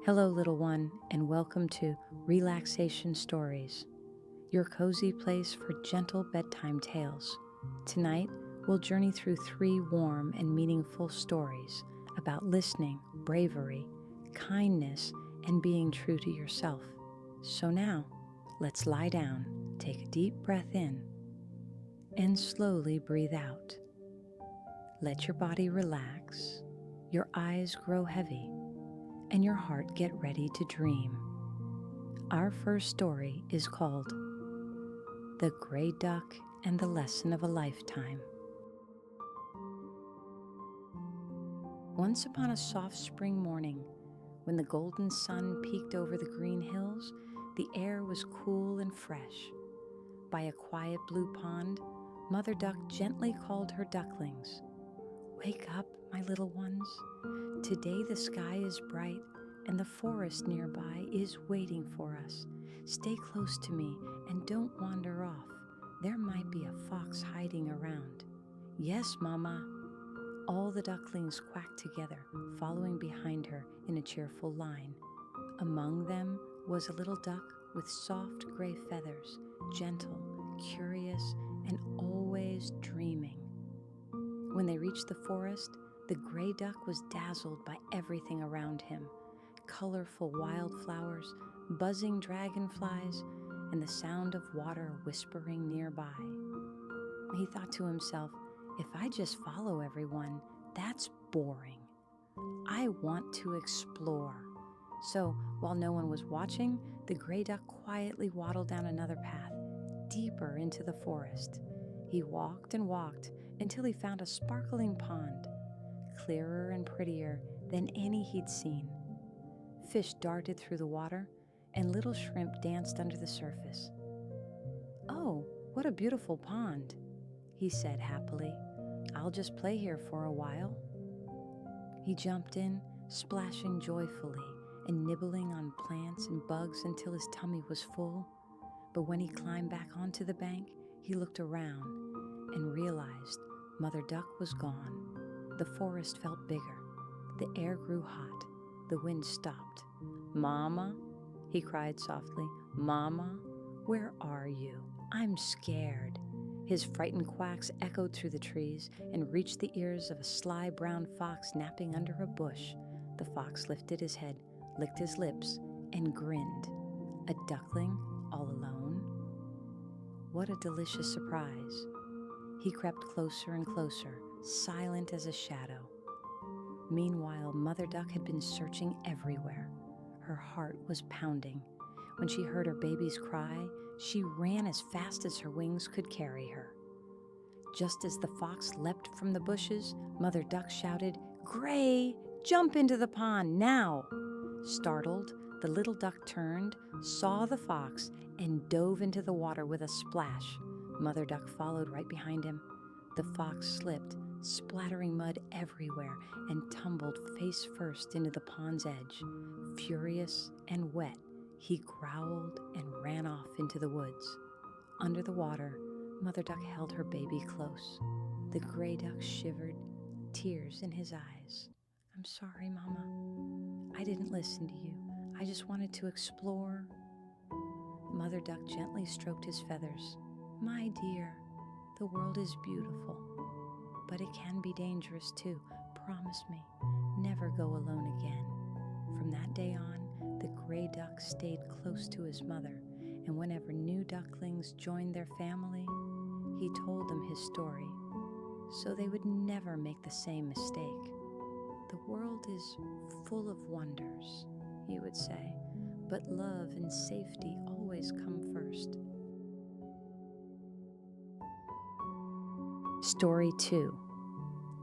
Hello, little one, and welcome to Relaxation Stories, your cozy place for gentle bedtime tales. Tonight, we'll journey through 3 warm and meaningful stories about listening, bravery, kindness, and being true to yourself. So now, let's lie down, take a deep breath in, and slowly breathe out. Let your body relax, your eyes grow heavy, and your heart get ready to dream. Our first story is called The Gray Duck and the Lesson of a Lifetime. Once upon a soft spring morning, when the golden sun peeked over the green hills, the air was cool and fresh. By a quiet blue pond, Mother Duck gently called her ducklings. "Wake up, my little ones. Today the sky is bright and the forest nearby is waiting for us. Stay close to me and don't wander off. There might be a fox hiding around." "Yes, Mama." All the ducklings quacked together, following behind her in a cheerful line. Among them was a little duck with soft gray feathers, gentle, curious, and always dreaming. When they reached the forest, the gray duck was dazzled by everything around him: colorful wildflowers, buzzing dragonflies, and the sound of water whispering nearby. He thought to himself, "If I just follow everyone, that's boring. I want to explore." So, while no one was watching, the gray duck quietly waddled down another path, deeper into the forest. He walked and walked until he found a sparkling pond, clearer and prettier than any he'd seen. Fish darted through the water, and little shrimp danced under the surface. "Oh, what a beautiful pond," he said happily. "I'll just play here for a while." He jumped in, splashing joyfully and nibbling on plants and bugs until his tummy was full. But when he climbed back onto the bank, he looked around and realized Mother Duck was gone. The forest felt bigger. The air grew hot. The wind stopped. "Mama," he cried softly, "Mama, where are you? I'm scared." His frightened quacks echoed through the trees and reached the ears of a sly brown fox napping under a bush. The fox lifted his head, licked his lips, and grinned. A duckling all alone? What a delicious surprise. He crept closer and closer, silent as a shadow. Meanwhile, Mother Duck had been searching everywhere. Her heart was pounding. When she heard her babies cry, she ran as fast as her wings could carry her. Just as the fox leapt from the bushes, Mother Duck shouted, "Gray, jump into the pond now!" Startled, the little duck turned, saw the fox, and dove into the water with a splash. Mother Duck followed right behind him. The fox slipped, splattering mud everywhere, and tumbled face first into the pond's edge. Furious and wet, he growled and ran off into the woods. Under the water, Mother Duck held her baby close. The gray duck shivered, tears in his eyes. "I'm sorry, Mama. I didn't listen to you. I just wanted to explore." Mother Duck gently stroked his feathers. "My dear, the world is beautiful, but it can be dangerous too. Promise me, never go alone again." From that day on, the gray duck stayed close to his mother, and whenever new ducklings joined their family, he told them his story, so they would never make the same mistake. "The world is full of wonders," he would say, "but love and safety always come first." Story 2.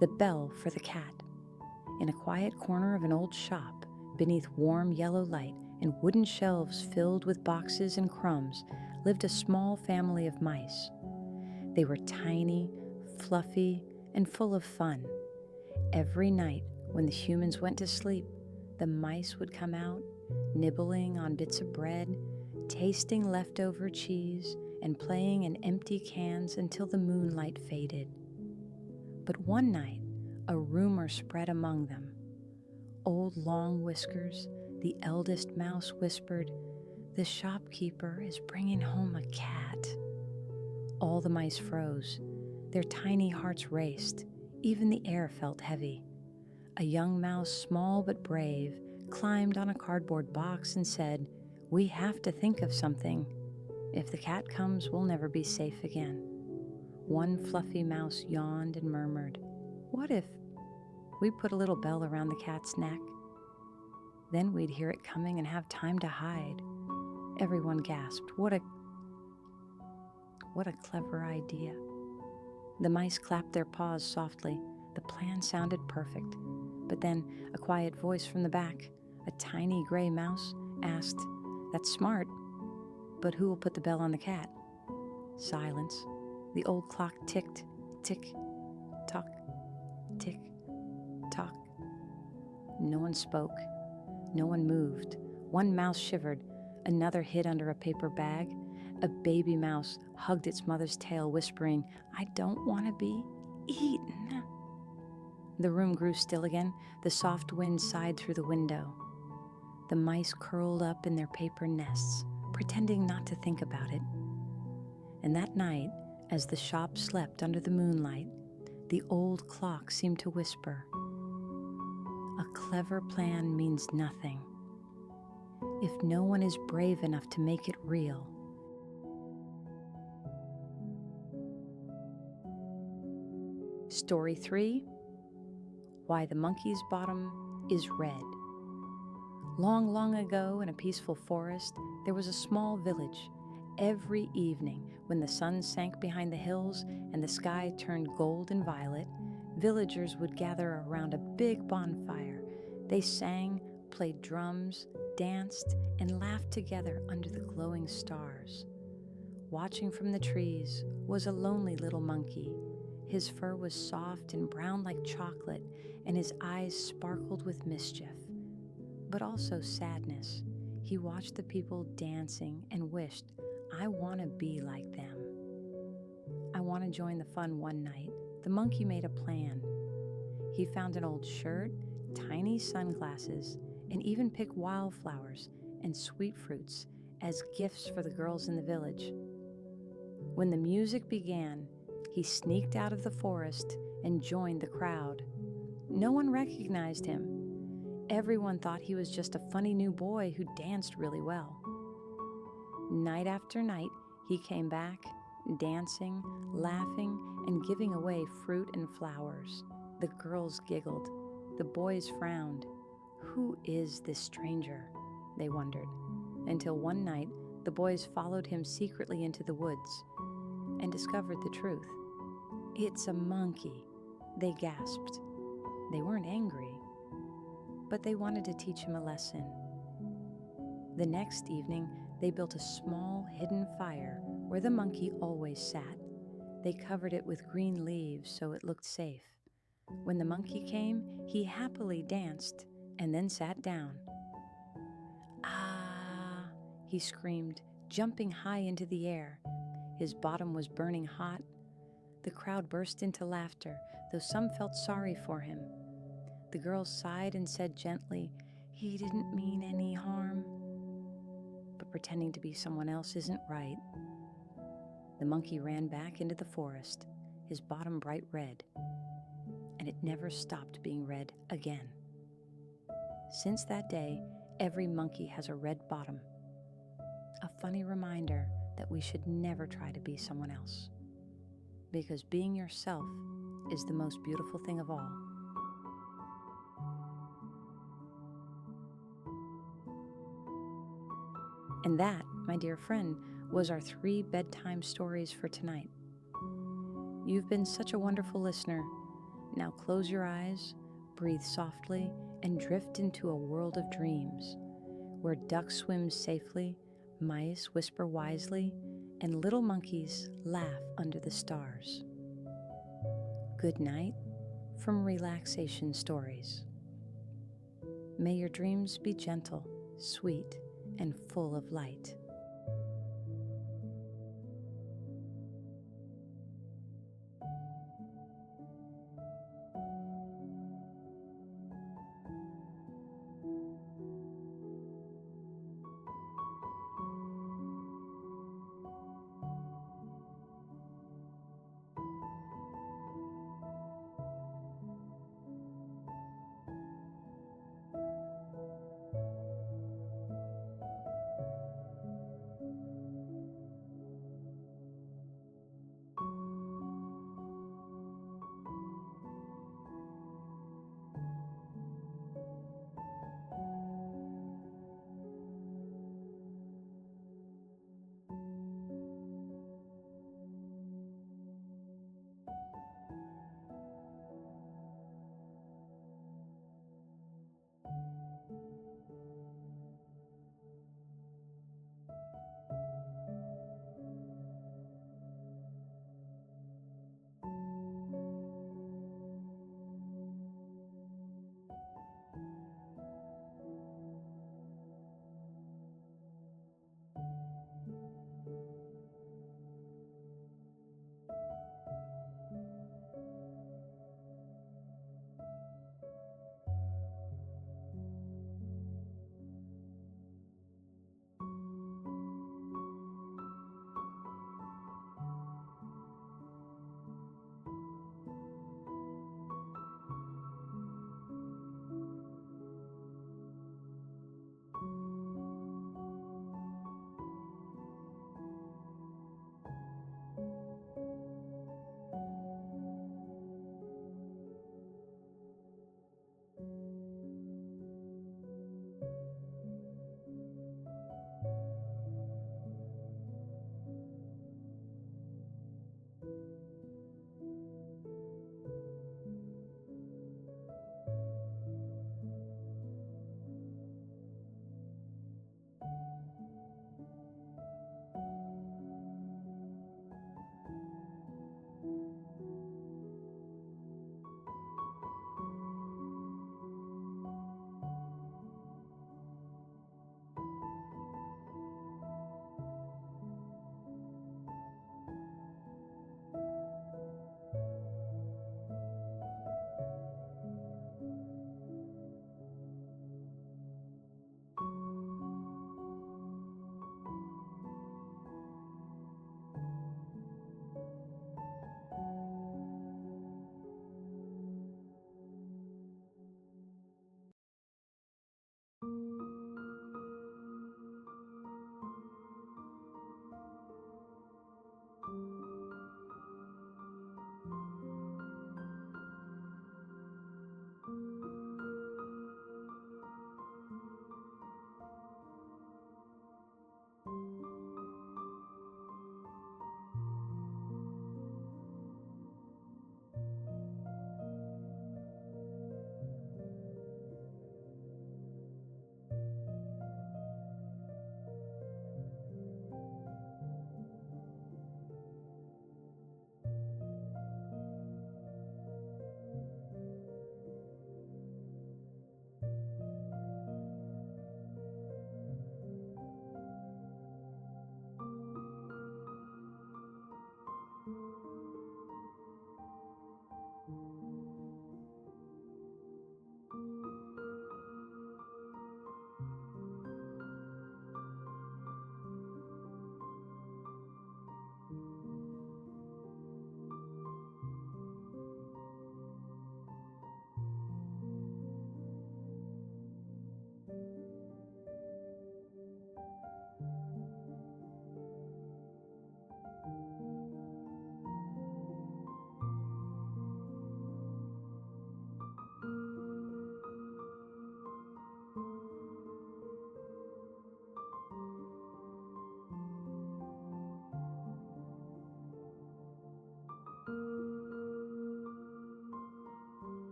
The Bell for the Cat. In a quiet corner of an old shop, beneath warm yellow light and wooden shelves filled with boxes and crumbs, lived a small family of mice. They were tiny, fluffy, and full of fun. Every night, when the humans went to sleep, the mice would come out, nibbling on bits of bread, tasting leftover cheese, and playing in empty cans until the moonlight faded. But one night, a rumor spread among them. Old Long Whiskers, The eldest mouse whispered, "The shopkeeper is bringing home a cat." All the mice froze. Their tiny hearts raced. Even the air felt heavy. A young mouse, small but brave, climbed on a cardboard box and said, "We have to think of something. If the cat comes, we'll never be safe again." One fluffy mouse yawned and murmured, "What if we put a little bell around the cat's neck? Then we'd hear it coming and have time to hide." Everyone gasped. What a clever idea. The mice clapped their paws softly. The plan sounded perfect. But then a quiet voice from the back, a tiny gray mouse, asked, "That's smart, but who will put the bell on the cat?" Silence. The old clock ticked, tick, tock, tick, tock. No one spoke. No one moved. One mouse shivered. Another hid under a paper bag. A baby mouse hugged its mother's tail, whispering, "I don't want to be eaten." The room grew still again. The soft wind sighed through the window. The mice curled up in their paper nests, pretending not to think about it. And that night, as the shop slept under the moonlight, the old clock seemed to whisper, "A clever plan means nothing if no one is brave enough to make it real." Story 3, Why the Monkey's Bottom is Red. Long, long ago, in a peaceful forest, there was a small village. Every evening, when the sun sank behind the hills and the sky turned gold and violet, villagers would gather around a big bonfire. They sang, played drums, danced, and laughed together under the glowing stars. Watching from the trees was a lonely little monkey. His fur was soft and brown like chocolate, and his eyes sparkled with mischief, but also sadness. He watched the people dancing and wished, "I want to be like them. I want to join the fun." One night, the monkey made a plan. He found an old shirt, tiny sunglasses, and even picked wildflowers and sweet fruits as gifts for the girls in the village. When the music began, he sneaked out of the forest and joined the crowd. No one recognized him. Everyone thought he was just a funny new boy who danced really well. Night after night, he came back, dancing, laughing, and giving away fruit and flowers. The girls giggled. The boys frowned. "Who is this stranger?" they wondered, until one night the boys followed him secretly into the woods and discovered the truth. "It's a monkey," they gasped. They weren't angry, but they wanted to teach him a lesson. The next evening, they built a small hidden fire where the monkey always sat. They covered it with green leaves so it looked safe. When the monkey came, he happily danced and then sat down. "Ah!" he screamed, jumping high into the air. His bottom was burning hot. The crowd burst into laughter, though some felt sorry for him. The girls sighed and said gently, "He didn't mean any harm." But pretending to be someone else isn't right. The monkey ran back into the forest, his bottom bright red, and it never stopped being red again. Since that day, every monkey has a red bottom. A funny reminder that we should never try to be someone else, because being yourself is the most beautiful thing of all. And that, my dear friend, was our 3 bedtime stories for tonight. You've been such a wonderful listener. Now close your eyes, breathe softly, and drift into a world of dreams, where ducks swim safely, mice whisper wisely, and little monkeys laugh under the stars. Good night from Relaxation Stories. May your dreams be gentle, sweet, and full of light.